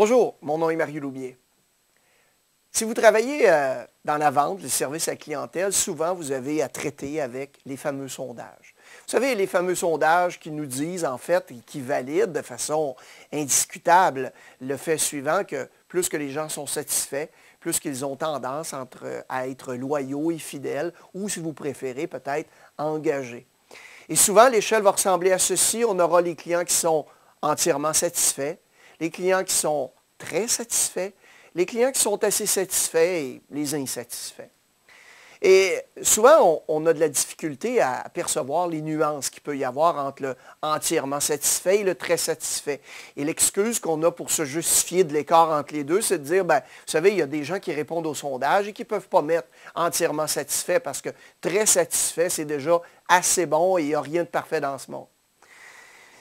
Bonjour, mon nom est Mario Loubier. Si vous travaillez dans la vente, le service à la clientèle, souvent vous avez à traiter avec les fameux sondages. Vous savez, les fameux sondages qui nous disent en fait et qui valident de façon indiscutable le fait suivant que plus que les gens sont satisfaits, plus qu'ils ont tendance à être loyaux et fidèles ou, si vous préférez, peut-être engagés. Et souvent, l'échelle va ressembler à ceci. On aura les clients qui sont entièrement satisfaits, les clients qui sont très satisfaits, les clients qui sont assez satisfaits et les insatisfaits. Et souvent, on a de la difficulté à percevoir les nuances qu'il peut y avoir entre le entièrement satisfait et le très satisfait. Et l'excuse qu'on a pour se justifier de l'écart entre les deux, c'est de dire, vous savez, il y a des gens qui répondent au sondage et qui ne peuvent pas mettre entièrement satisfait parce que très satisfait, c'est déjà assez bon et il n'y a rien de parfait dans ce monde.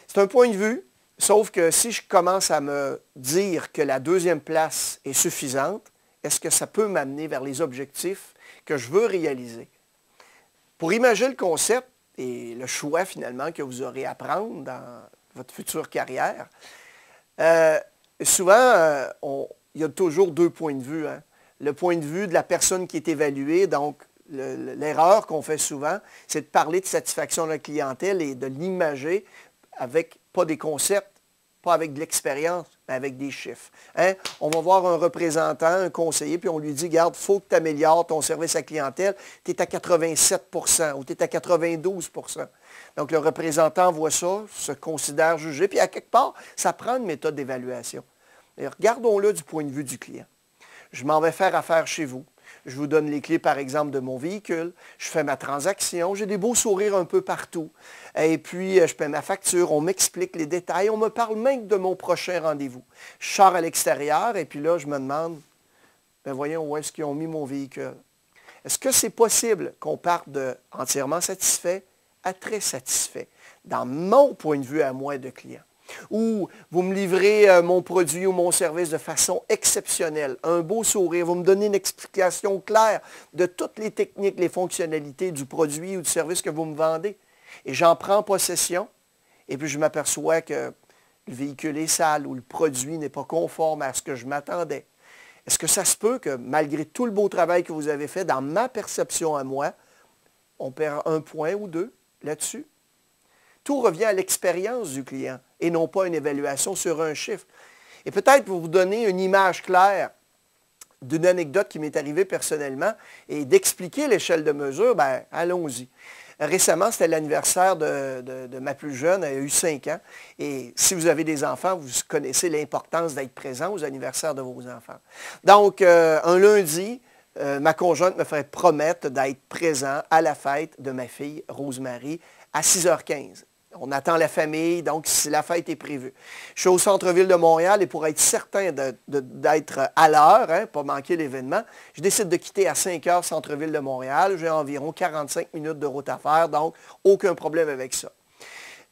C'est un point de vue. Sauf que si je commence à me dire que la deuxième place est suffisante, est-ce que ça peut m'amener vers les objectifs que je veux réaliser? Pour imaginer le concept et le choix finalement que vous aurez à prendre dans votre future carrière, souvent, il y a toujours deux points de vue. Le point de vue de la personne qui est évaluée, donc l'erreur qu'on fait souvent, c'est de parler de satisfaction de la clientèle et de l'imager avec pas des concepts, pas avec de l'expérience, mais avec des chiffres. On va voir un représentant, un conseiller, puis on lui dit, regarde, il faut que tu améliores ton service à la clientèle, tu es à 87 % ou tu es à 92 %. Donc, le représentant voit ça, se considère jugé, puis à quelque part, ça prend une méthode d'évaluation. Regardons-le du point de vue du client. Je m'en vais faire affaire chez vous. Je vous donne les clés, par exemple, de mon véhicule. Je fais ma transaction. J'ai des beaux sourires un peu partout. Et puis, je paie ma facture. On m'explique les détails. On me parle même de mon prochain rendez-vous. Je sors à l'extérieur et puis là, je me demande, voyons, où est-ce qu'ils ont mis mon véhicule? Est-ce que c'est possible qu'on parte de entièrement satisfait à très satisfait, dans mon point de vue à moi de client? Ou vous me livrez mon produit ou mon service de façon exceptionnelle, un beau sourire, vous me donnez une explication claire de toutes les techniques, les fonctionnalités du produit ou du service que vous me vendez. Et j'en prends possession, et puis je m'aperçois que le véhicule est sale ou le produit n'est pas conforme à ce que je m'attendais. Est-ce que ça se peut que malgré tout le beau travail que vous avez fait, dans ma perception à moi, on perd un point ou deux là-dessus? Tout revient à l'expérience du client et non pas une évaluation sur un chiffre. Et peut-être pour vous donner une image claire d'une anecdote qui m'est arrivée personnellement et d'expliquer l'échelle de mesure, allons-y. Récemment, c'était l'anniversaire de ma plus jeune, elle a eu 5 ans. Et si vous avez des enfants, vous connaissez l'importance d'être présent aux anniversaires de vos enfants. Donc, un lundi, ma conjointe me fait promettre d'être présent à la fête de ma fille, Rosemary, à 6h15. On attend la famille, donc si la fête est prévue. Je suis au centre-ville de Montréal et pour être certain d'être à l'heure, pas manquer l'événement, je décide de quitter à 5h centre-ville de Montréal. J'ai environ 45 minutes de route à faire, donc aucun problème avec ça.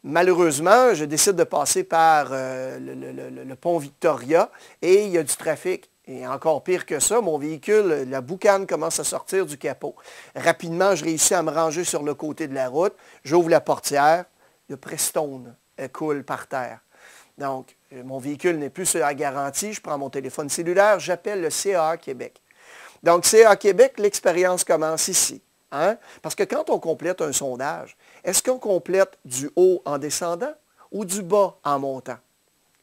Malheureusement, je décide de passer par le pont Victoria et il y a du trafic. Et encore pire que ça, mon véhicule, la boucane commence à sortir du capot. Rapidement, je réussis à me ranger sur le côté de la route. J'ouvre la portière. Le Prestone coule par terre. Donc, mon véhicule n'est plus sur la garantie. Je prends mon téléphone cellulaire, j'appelle le CAA Québec. Donc, CAA Québec, l'expérience commence ici. Parce que quand on complète un sondage, est-ce qu'on complète du haut en descendant ou du bas en montant?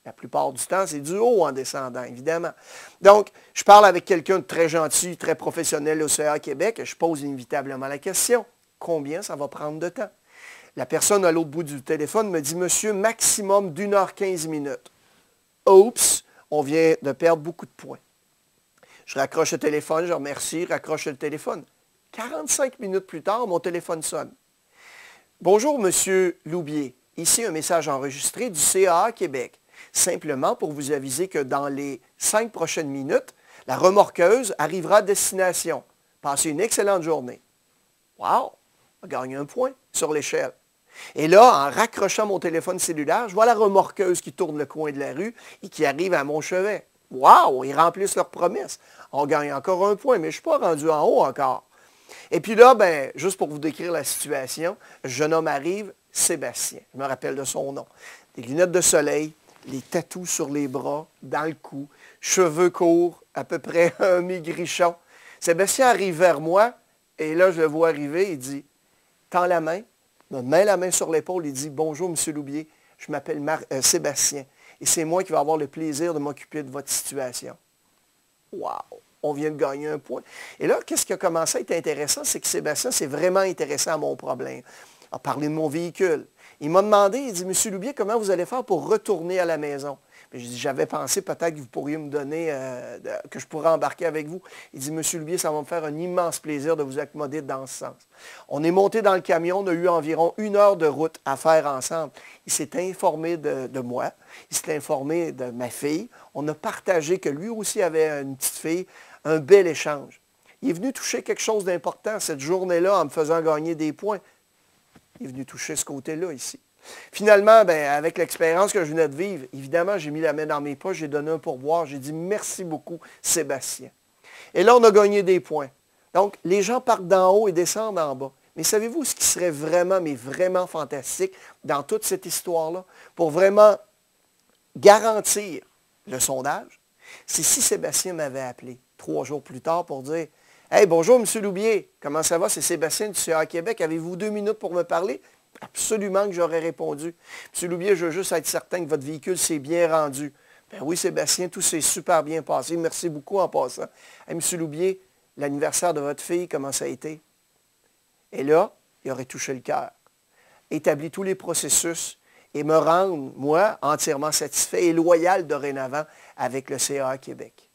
La plupart du temps, c'est du haut en descendant, évidemment. Donc, je parle avec quelqu'un de très gentil, très professionnel au CAA Québec et je pose inévitablement la question, combien ça va prendre de temps? La personne à l'autre bout du téléphone me dit, monsieur, maximum d'1h15 minutes. Oups, on vient de perdre beaucoup de points. Je raccroche le téléphone, je remercie, raccroche le téléphone. 45 minutes plus tard, mon téléphone sonne. Bonjour, monsieur Loubier. Ici un message enregistré du CAA Québec. Simplement pour vous aviser que dans les 5 prochaines minutes, la remorqueuse arrivera à destination. Passez une excellente journée. Wow! On a gagné un point sur l'échelle. Et là, en raccrochant mon téléphone cellulaire, je vois la remorqueuse qui tourne le coin de la rue et qui arrive à mon chevet. Wow! Ils remplissent leurs promesses. On gagne encore un point, mais je ne suis pas rendu en haut encore. Et puis là, juste pour vous décrire la situation, le jeune homme arrive, Sébastien. Je me rappelle de son nom. Des lunettes de soleil, les tatous sur les bras, dans le cou, cheveux courts, à peu près un maigrichon. Sébastien arrive vers moi, et là, je le vois arriver, il dit, tend la main, me met la main sur l'épaule, il dit, bonjour, M. Loubier, je m'appelle Sébastien, et c'est moi qui vais avoir le plaisir de m'occuper de votre situation. Wow! On vient de gagner un point. Et là, qu'est-ce qui a commencé à être intéressant, c'est que Sébastien s'est vraiment intéressé à mon problème. Il a parlé de mon véhicule. Il m'a demandé, il dit, M. Loubier, comment vous allez faire pour retourner à la maison? Je dis, j'avais pensé peut-être que vous pourriez me donner, que je pourrais embarquer avec vous. Il dit, M. Loubier, ça va me faire un immense plaisir de vous accommoder dans ce sens. On est monté dans le camion, on a eu environ 1 heure de route à faire ensemble. Il s'est informé de moi, il s'est informé de ma fille. On a partagé que lui aussi avait une petite fille, un bel échange. Il est venu toucher quelque chose d'important cette journée-là en me faisant gagner des points. Il est venu toucher ce côté-là ici. Finalement, avec l'expérience que je venais de vivre, évidemment, j'ai mis la main dans mes poches, j'ai donné un pourboire, j'ai dit merci beaucoup, Sébastien. Et là, on a gagné des points. Donc, les gens partent d'en haut et descendent en bas. Mais savez-vous ce qui serait vraiment, mais vraiment fantastique dans toute cette histoire-là, pour vraiment garantir le sondage, c'est si Sébastien m'avait appelé 3 jours plus tard pour dire « Hey, bonjour, M. Loubier, comment ça va? C'est Sébastien du CA Québec, avez-vous 2 minutes pour me parler? » Absolument que j'aurais répondu. M. Loubier, je veux juste être certain que votre véhicule s'est bien rendu. Ben oui, Sébastien, tout s'est super bien passé. Merci beaucoup en passant. Hey, M. Loubier, l'anniversaire de votre fille, comment ça a été? Et là, il aurait touché le cœur, établi tous les processus et me rendre, moi, entièrement satisfait et loyal dorénavant avec le CA Québec.